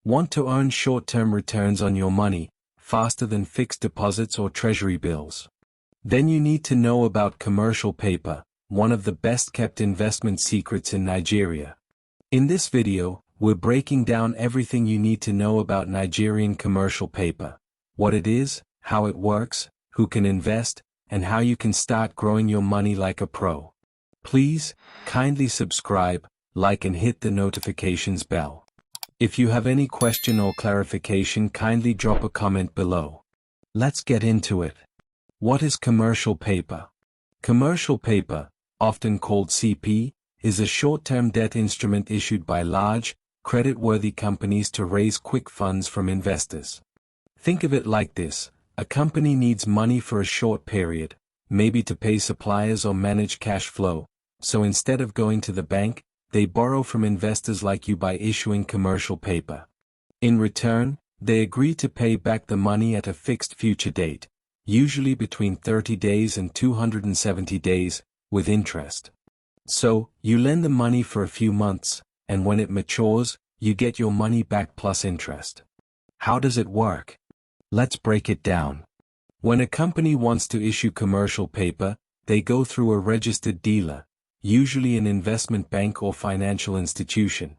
Want to earn short-term returns on your money, faster than fixed deposits or treasury bills? Then you need to know about commercial paper, one of the best-kept investment secrets in Nigeria. In this video, we're breaking down everything you need to know about Nigerian commercial paper, what it is, how it works, who can invest, and how you can start growing your money like a pro. Please, kindly subscribe, like and hit the notifications bell. If you have any question or clarification, kindly drop a comment below. Let's get into it. What is commercial paper? Commercial paper, often called CP, is a short-term debt instrument issued by large, credit-worthy companies to raise quick funds from investors. Think of it like this: a company needs money for a short period, maybe to pay suppliers or manage cash flow, so instead of going to the bank, they borrow from investors like you by issuing commercial paper. In return, they agree to pay back the money at a fixed future date, usually between 30 days and 270 days, with interest. So, you lend the money for a few months, and when it matures, you get your money back plus interest. How does it work? Let's break it down. When a company wants to issue commercial paper, they go through a registered dealer, usually an investment bank or financial institution.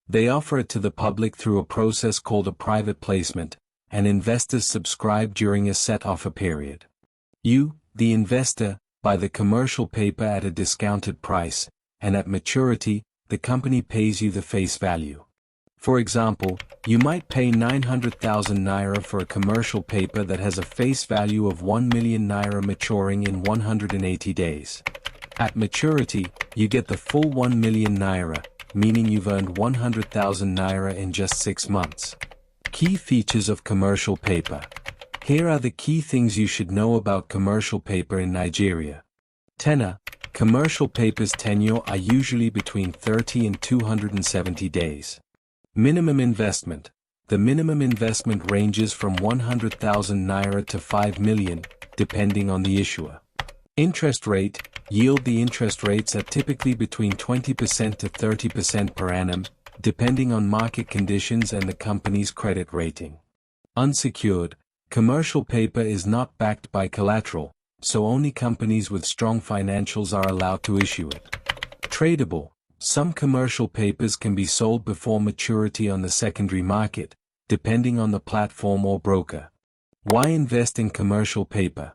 They offer it to the public through a process called a private placement, and investors subscribe during a set offer period. You, the investor, buy the commercial paper at a discounted price, and at maturity, the company pays you the face value. For example, you might pay 900,000 naira for a commercial paper that has a face value of 1 million naira maturing in 180 days. At maturity, you get the full 1 million naira, meaning you've earned 100,000 naira in just 6 months. Key features of commercial paper. Here are the key things you should know about commercial paper in Nigeria. Tenor. Commercial paper's tenure are usually between 30 and 270 days. Minimum investment. The minimum investment ranges from 100,000 naira to 5 million, depending on the issuer. Interest rate. Yield. The interest rates are typically between 20% to 30% per annum, depending on market conditions and the company's credit rating. Unsecured. Commercial paper is not backed by collateral, so only companies with strong financials are allowed to issue it. Tradable. Some commercial papers can be sold before maturity on the secondary market, depending on the platform or broker. Why invest in commercial paper?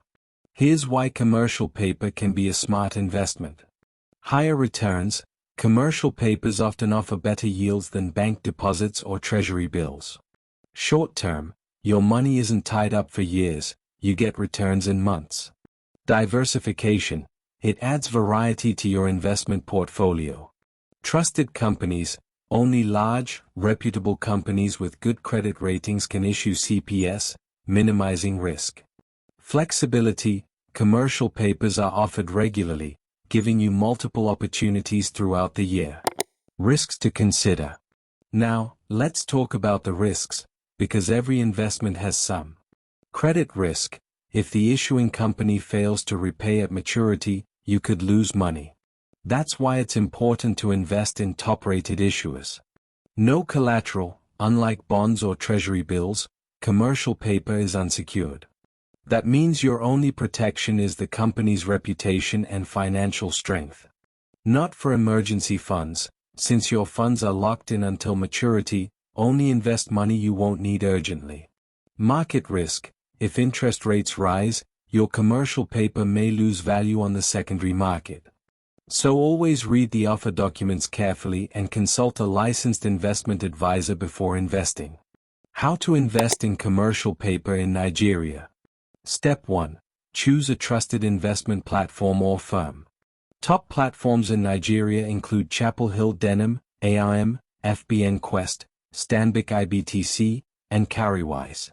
Here's why commercial paper can be a smart investment. Higher returns. Commercial papers often offer better yields than bank deposits or treasury bills. Short term. Your money isn't tied up for years, you get returns in months. Diversification. It adds variety to your investment portfolio. Trusted companies. Only large, reputable companies with good credit ratings can issue CPS, minimizing risk. Flexibility. Commercial papers are offered regularly, giving you multiple opportunities throughout the year. Risks to consider. Now, let's talk about the risks, because every investment has some. Credit risk. If the issuing company fails to repay at maturity, you could lose money. That's why it's important to invest in top-rated issuers. No collateral. Unlike bonds or treasury bills, commercial paper is unsecured. That means your only protection is the company's reputation and financial strength. Not for emergency funds. Since your funds are locked in until maturity, only invest money you won't need urgently. Market risk. If interest rates rise, your commercial paper may lose value on the secondary market. So always read the offer documents carefully and consult a licensed investment advisor before investing. How to invest in commercial paper in Nigeria. Step 1. Choose a trusted investment platform or firm. Top platforms in Nigeria include Chapel Hill Denham, AIM, FBN Quest, Stanbic IBTC, and Cowrywise.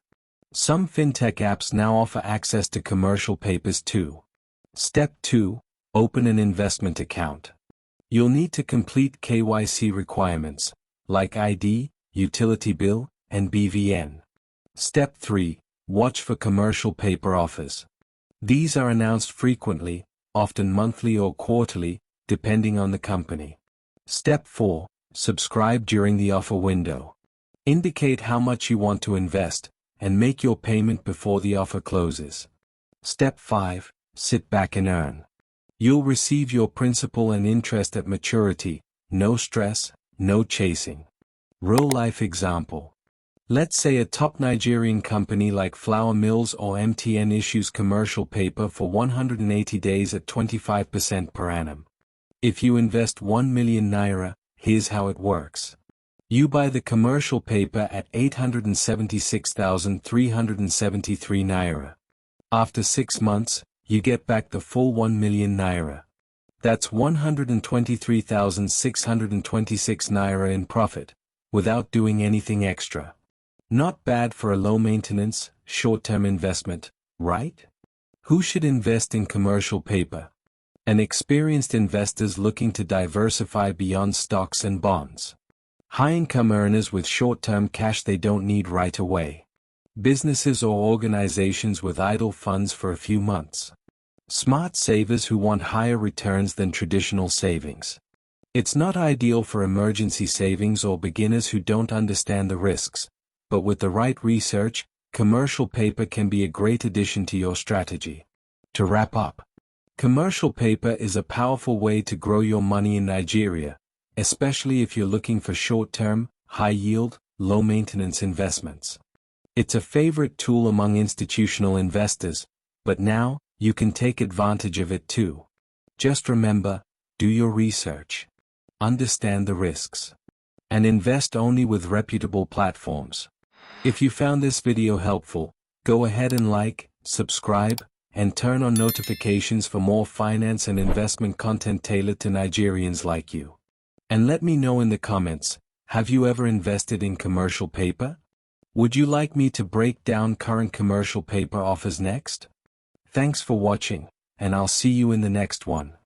Some fintech apps now offer access to commercial papers too. Step 2. Open an investment account. You'll need to complete KYC requirements, like ID, utility bill, and BVN. Step 3. Watch for commercial paper offers. These are announced frequently, often monthly or quarterly, depending on the company. Step 4. Subscribe during the offer window. Indicate how much you want to invest, and make your payment before the offer closes. Step 5. Sit back and earn. You'll receive your principal and interest at maturity, no stress, no chasing. Real-life example. Let's say a top Nigerian company like Flour Mills or MTN issues commercial paper for 180 days at 25% per annum. If you invest 1 million naira, here's how it works. You buy the commercial paper at 876,373 naira. After 6 months, you get back the full 1 million naira. That's 123,626 naira in profit, without doing anything extra. Not bad for a low-maintenance, short-term investment, right? Who should invest in commercial paper? Experienced investors looking to diversify beyond stocks and bonds. High-income earners with short-term cash they don't need right away. Businesses or organizations with idle funds for a few months. Smart savers who want higher returns than traditional savings. It's not ideal for emergency savings or beginners who don't understand the risks. But with the right research, commercial paper can be a great addition to your strategy. To wrap up, commercial paper is a powerful way to grow your money in Nigeria, especially if you're looking for short-term, high-yield, low-maintenance investments. It's a favorite tool among institutional investors, but now, you can take advantage of it too. Just remember, do your research. Understand the risks. And invest only with reputable platforms. If you found this video helpful, go ahead and like, subscribe, and turn on notifications for more finance and investment content tailored to Nigerians like you. And let me know in the comments, have you ever invested in commercial paper? Would you like me to break down current commercial paper offers next? Thanks for watching, and I'll see you in the next one.